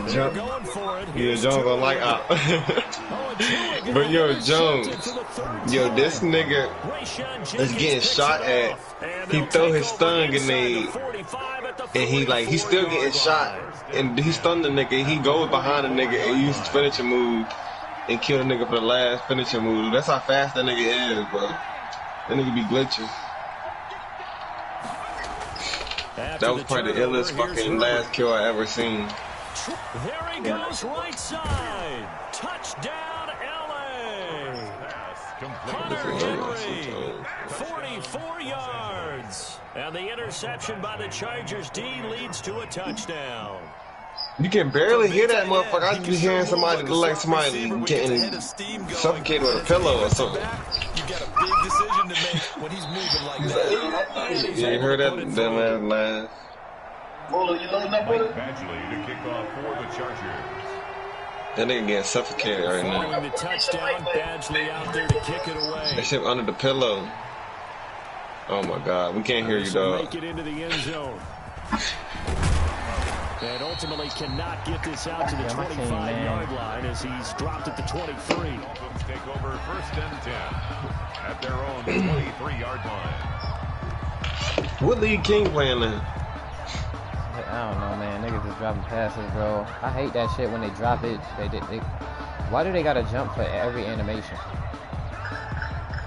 D: They're going for it.
G: Yeah, Jones gonna like out. But yo, Jones, yo, this nigga is getting shot at. He throw his stun grenade, and he still getting shot, and he stunned the nigga. He goes behind the nigga and uses finishing move and kill the nigga for the last finishing move. That's how fast that nigga is, bro. That nigga be glitching. That was probably the illest fucking last kill I ever seen.
D: There he goes, right side. Touchdown, LA. Hunter Henry, 44 yards. And the interception by the Chargers D leads to a touchdown.
G: You can barely hear that motherfucker. I just be hearing somebody like somebody getting suffocated with a pillow or something.
H: You got a big decision to make when he's moving like that.
G: Yeah, you heard that last line.
E: Badgley to kick off for the Chargers.
G: That nigga getting suffocated right now.
D: Following the touchdown, Badgley out there to kick it away.
G: That shit under the pillow. Oh my god, we can't hear you, dog.
D: Make it into the end zone. And ultimately cannot get this out to the 25-yard line as he's dropped at the 23.
E: Dolphins take over 1st and 10 at their own 23-yard line.
G: What league King playing in?
J: I don't know, man. Niggas just dropping passes, bro. I hate that shit when they drop it. Why do they gotta jump for every animation?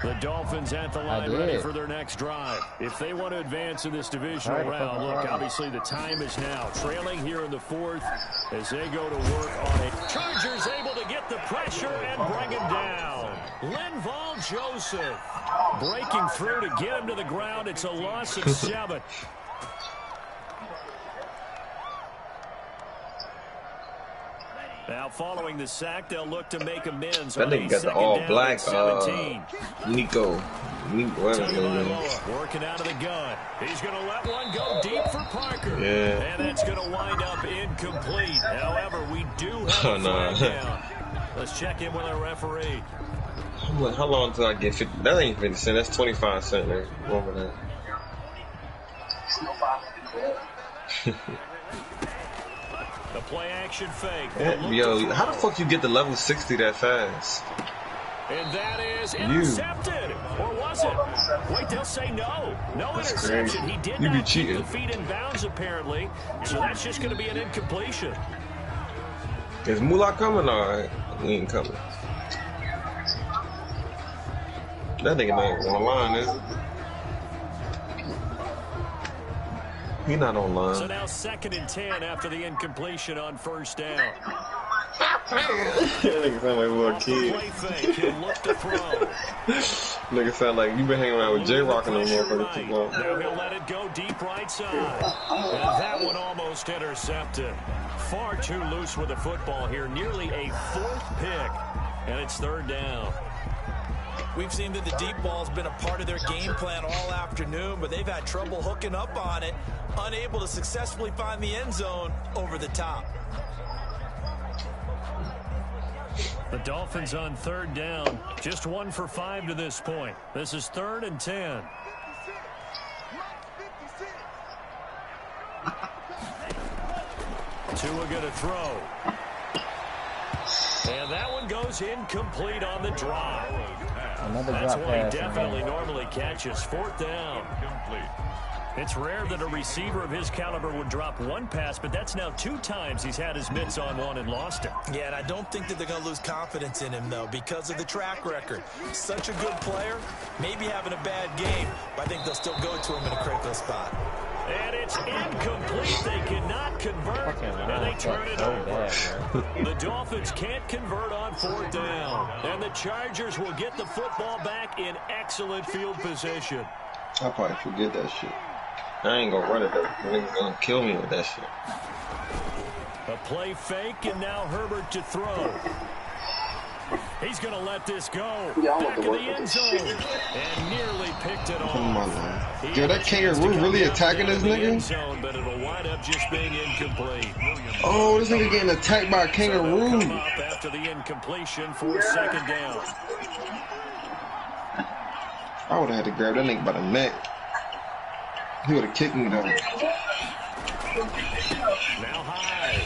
D: The Dolphins at the line ready for their next drive. If they want to advance in this divisional round, look, obviously the time is now. Trailing here in the 4th as they go to work on it. Chargers able to get the pressure and bring him down. Linval Joseph breaking through to get him to the ground. It's a loss of 7. Now, following the sack, they'll look to make amends.
G: That nigga got the all-black Nico.
D: Working out of the gun. He's going to let one go deep for Parker.
G: Yeah.
D: And that's going to wind up incomplete. However, we do have a flag down. Let's check in with our referee.
G: How long until I get 50? That ain't 50 cents. That's 25 cents. Over that.
D: The play action fake.
G: Yo, how the fuck you get to level 60 that fast?
D: And that is intercepted. Or was it? Wait, they'll say no. No interception.
G: Crazy.
D: He did
G: You
D: not
G: be cheating.
D: keep the feet in bounds, apparently. So that's just going to be an incompletion.
G: Is Moolah coming or he ain't coming? That nigga ain't on the line, is it? He not online.
D: So now 2nd and 10 after the incompletion on 1st down.
G: Nigga sound like a little kid. Nigga sound like you been hanging around with J-Rock and them motherfuckers too long.
D: Now he'll let it go deep right side. And that one almost intercepted. Far too loose with the football here. Nearly a 4th pick. And it's 3rd down.
H: We've seen that the deep ball's been a part of their game plan all afternoon, but they've had trouble hooking up on it, unable to successfully find the end zone over the top.
D: The Dolphins on 3rd down, just 1 for 5 to this point. This is 3rd and 10. Tua gonna throw. And that one goes incomplete on the drive. That's what he definitely normally catches. 4th down. It's rare that a receiver of his caliber would drop one pass, but that's now 2 times he's had his mitts on one and lost it.
H: Yeah, and I don't think that they're going to lose confidence in him, though, because of the track record. Such a good player, maybe having a bad game, but I think they'll still go to him in a critical spot.
D: And it's incomplete. They cannot convert, and they turn it over. The Dolphins can't convert on 4th down, and the Chargers will get the football back in excellent field position.
G: I'll probably forget that shit. I ain't gonna run it though. Niggas gonna kill me with that shit.
D: A play fake, and now Herbert to throw. He's going to let this go. Back in the end zone. And nearly picked it off.
G: Come on, man. Yo, that kangaroo really attacking this nigga?
D: Zone, but it'll wind up just being incomplete.
G: Oh, this nigga getting attacked by a kangaroo.
D: Come up after the incompletion for 2nd down.
G: I would have had to grab that nigga by the neck. He would have kicked me though.
D: Now high.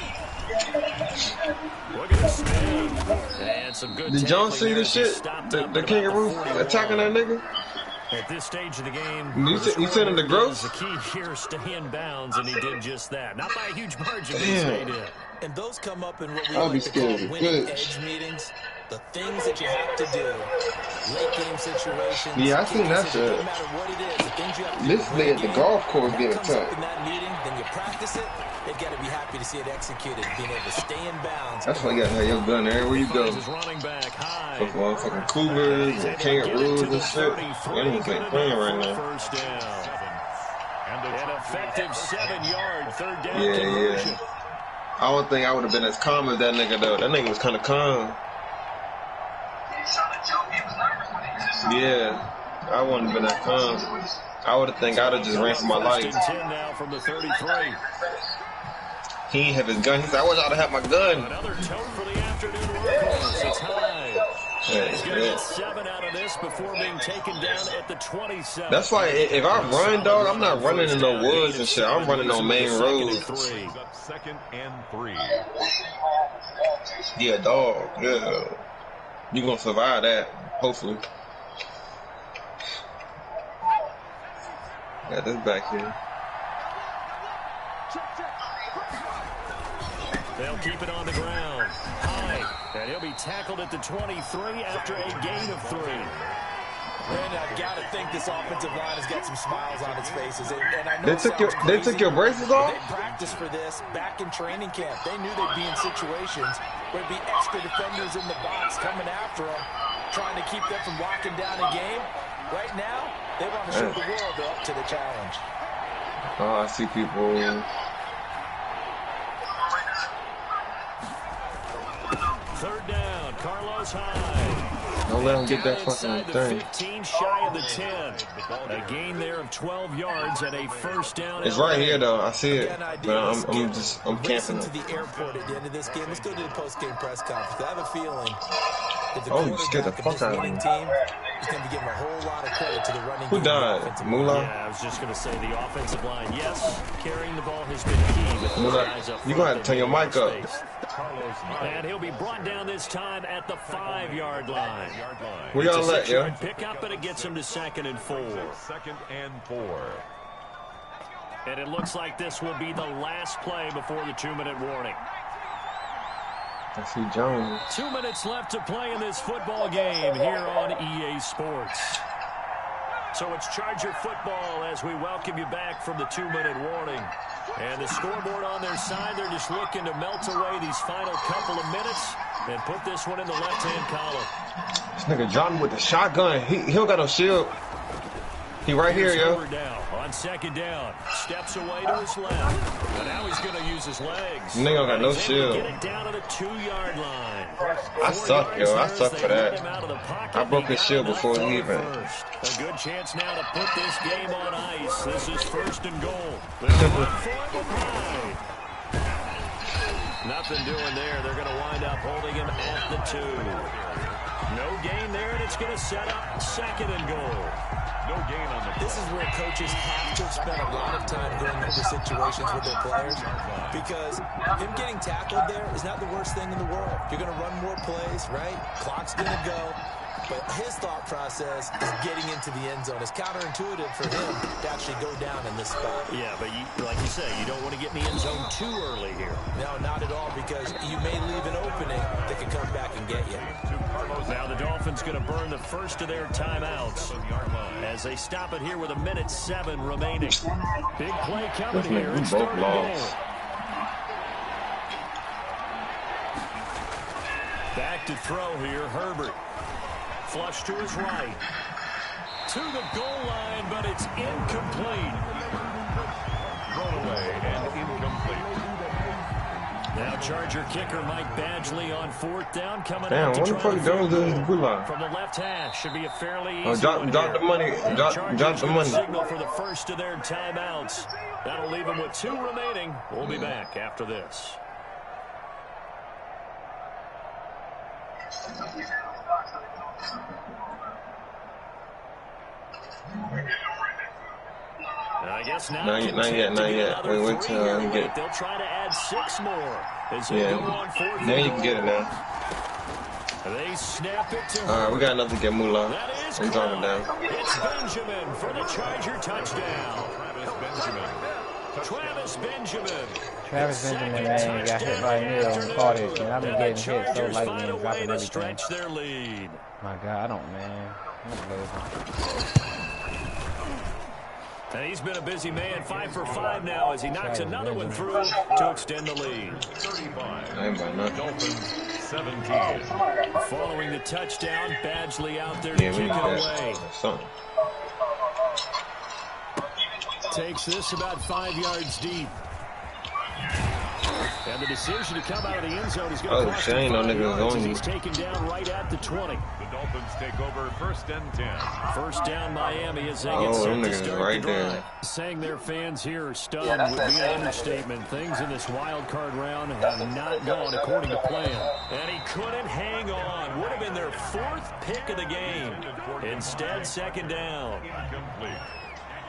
D: Look at the spin. And some good.
G: Did y'all see this shit? The kangaroo attacking that nigga?
D: At this stage of the game,
G: you sent him to gross?
D: The key here, stay in bounds, and he did just that. Not by a huge margin, but he stayed in.
H: And those come up in what we like to call winning edge meetings. The things that you have to do, late game situations.
G: Yeah, I seen that shit.
H: No matter what it is, the things you have to
G: this nigga at the golf course getting attacked.
H: In that meeting, then you practice it. They've got to be happy to see it executed, being able to stay in bounds.
G: That's why you gotta have your gun everywhere you go. Fuck motherfucking cougars and kangaroos and shit. Animals ain't playing right now.
D: First down. An effective 7-yard 3rd down
G: Yeah.
D: conversion.
G: I don't think I would have been as calm as that nigga though. That nigga was kind of calm. Yeah, I wouldn't have been that calm. I would have think I'd have just ran for my life.
D: Now from the 33.
G: He ain't have his gun. He said, I wish I'd have had my gun.
D: Another tote for the afternoon workhorse. It's high. He's going to get 7 out of this before being taken down at the 27.
G: That's why if I run, dog, I'm not running in no woods and shit. I'm running on main roads.
E: Second and 3.
G: Yeah, dog. Yeah. You gonna survive that, hopefully. Got this back here.
D: They'll keep it on the ground. High. And he'll be tackled at the 23 after a gain of 3.
H: And I gotta think this offensive line has got some smiles on its faces. And I know
G: they took your braces off?
H: They practiced for this back in training camp. They knew they'd be in situations where there'd be extra defenders in the box coming after them, trying to keep them from locking down a game. Right now, they want to show the world they're up to the challenge.
G: Oh, I see people.
D: Third down, Carlos Hyde.
G: Don't let him get that fucking thing.
D: 15 shy of the 10. A gain there of 12 yards and a first down.
G: It's right here though. I see it, but I'm camping
H: to the airport at the end of this game. Let's go to the post-game press conference. I have a feeling that the
G: you scared the fuck out of me.
H: team is going to be giving a whole lot of credit to the running.
G: Who died? Moolah?
D: Yeah, I was just going to say the offensive line. Yes, carrying the ball has been key. But
G: you going to have to turn your mic up.
D: And he'll be brought down this time at the 5-yard line.
G: Where y'all at, yo?
D: Pick up, and it gets him to 2nd and 4.
E: 2nd and 4.
D: And it looks like this will be the last play before the 2-minute warning.
G: I see Jones.
D: 2 minutes left to play in this football game here on EA Sports. So it's Charger football as we welcome you back from the 2-minute warning. And the scoreboard on their side, they're just looking to melt away these final couple of minutes and put this one in the left-hand column.
G: This nigga John with the shotgun. He don't got no shield. He right here, yo.
D: Now on 2nd down, steps away to his left. But now he's going to use his legs.
G: Nigga don't got no shield.
D: Get it down to the 2-yard line.
G: I suck, yo. I suck for that. I broke his shield before he even.
D: A good chance now to put this game on ice. This is 1st and goal. Nothing doing there. They're going to wind up holding him at the 2. No gain there, and it's going to set up 2nd and goal.
E: No gain on the play.
H: This is where coaches have to spend a lot of time going over situations with their players, because him getting tackled there is not the worst thing in the world. You're going to run more plays, right? Clock's going to go. But his thought process is getting into the end zone. It's counterintuitive for him to actually go down in this spot.
D: Yeah, but like you say, you don't want to get in the end zone too early here.
H: No, not at all, because you may leave an opening that can come back and get you.
D: Now the Dolphins going to burn the first of their timeouts as they stop it here with 1:07 remaining. Big play coming here. It's
G: both lost.
D: Back to throw here, Herbert. Flush to his right. To the goal line, but it's incomplete.
E: Thrown away and incomplete.
D: Now Charger kicker Mike Badgley on 4th down, coming
G: Damn,
D: out to
G: what the
D: try
G: fuck does this good line?
D: from the left hash. Should be a fairly easy
G: drop the money. Drop the money.
D: Signal for the first of their timeouts. That'll leave them with 2 remaining. We'll be back after this. I guess now
G: not yet. Wait till you get it.
D: They'll try to add 6 more.
G: Yeah. Now you can get it now.
D: They snap it to
G: All right, we got enough to get Moolah. I'm dropping down.
D: It's Benjamin for the Charger touchdown. Travis Benjamin.
J: Travis Benjamin, man, got hit by a nail and caught it. And I've been getting hit so lightly and dropping everything.
D: Their lead.
J: My God, I don't, man.
D: And he's been a busy man, 5 for 5 now as he knocks another one through to extend the lead.
E: 35. Dolphins 17.
D: Following the touchdown, Badgley out there to kick it away. Takes this about 5 yards deep. And the decision to come out of the end zone is going to cost
G: shame, no
D: him 5
G: niggas
D: yards
G: on
D: as
G: you.
D: he's taken down right at the 20.
E: The Dolphins take over 1st and 10.
D: First down Miami as they get set to start
G: right
D: the drive.
G: there.
D: Saying their fans here are stunned would be an understatement. Things in this wild card round have not gone according to plan. And he couldn't hang on. Would have been their 4th pick of the game. Instead, 2nd down.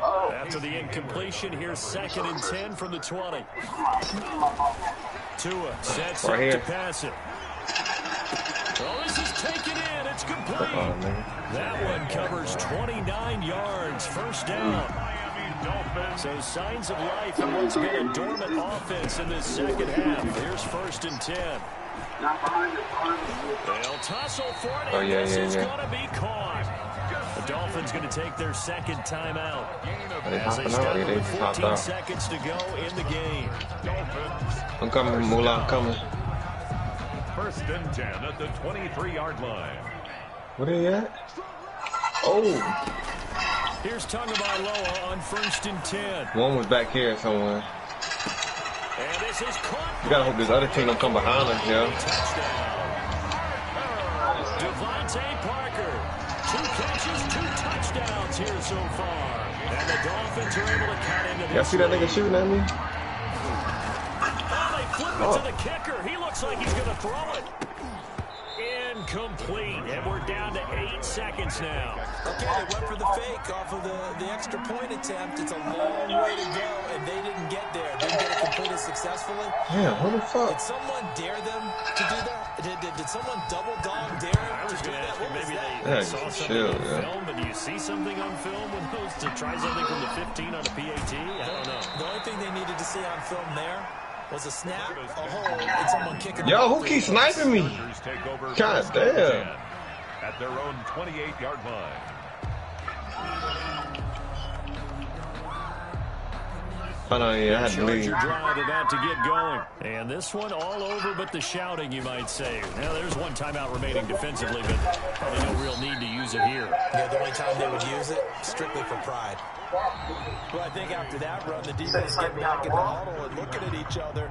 D: After the incompletion, here's 2nd and 10 from the 20. Tua sets up to pass it. Oh, this is taken in. It's complete. That one covers 29 yards. First down. So signs of life in what's been a dormant offense in this second half. Here's 1st and 10. They'll tussle for it, and this is going to be caught. The Dolphins going to take their 2nd timeout as they start with 14 seconds to go in the game.
G: I'm coming, Moolah, I'm coming.
E: 1st and 10 at the 23-yard line.
G: Where they at? Oh.
D: Here's Tagovailoa on 1st and 10.
G: One was back here somewhere.
D: And this is caught.
G: You gotta hope this other team don't come behind us, yo.
D: Devontae Parker. 2 catches, 2 touchdowns here so far. And the Dolphins are able to cut into this.
G: Y'all see that nigga shooting at me?
D: Oh, they flip it to the kicker. He looks like he's going to throw it. Incomplete. And we're down to 8 seconds now.
H: Okay, they went for the fake off of the extra point attempt. It's a long way to go, and they didn't get there. Didn't get it completed successfully.
G: Yeah, what the fuck?
H: Did someone dare them to do that? Did someone double dog dare them to do that? What was
D: Maybe
H: that?
D: they saw something on film, but do you see something on film with those to try something from the 15 on a PAT? I don't know.
H: The only thing they needed to see on film there was a snap, a hold, and someone kicking.
G: Yo, who keeps sniping me? God damn.
E: At their own 28-yard line.
G: Oh, no, yeah, I had to leave.
D: Charger drive about to get going. And this one all over but the shouting, you might say. Now, there's one timeout remaining defensively, but probably no real need to use it here.
H: Yeah, the only time they would use it, strictly for pride. Well, I think after that run, the defense getting back in the huddle and looking at each other.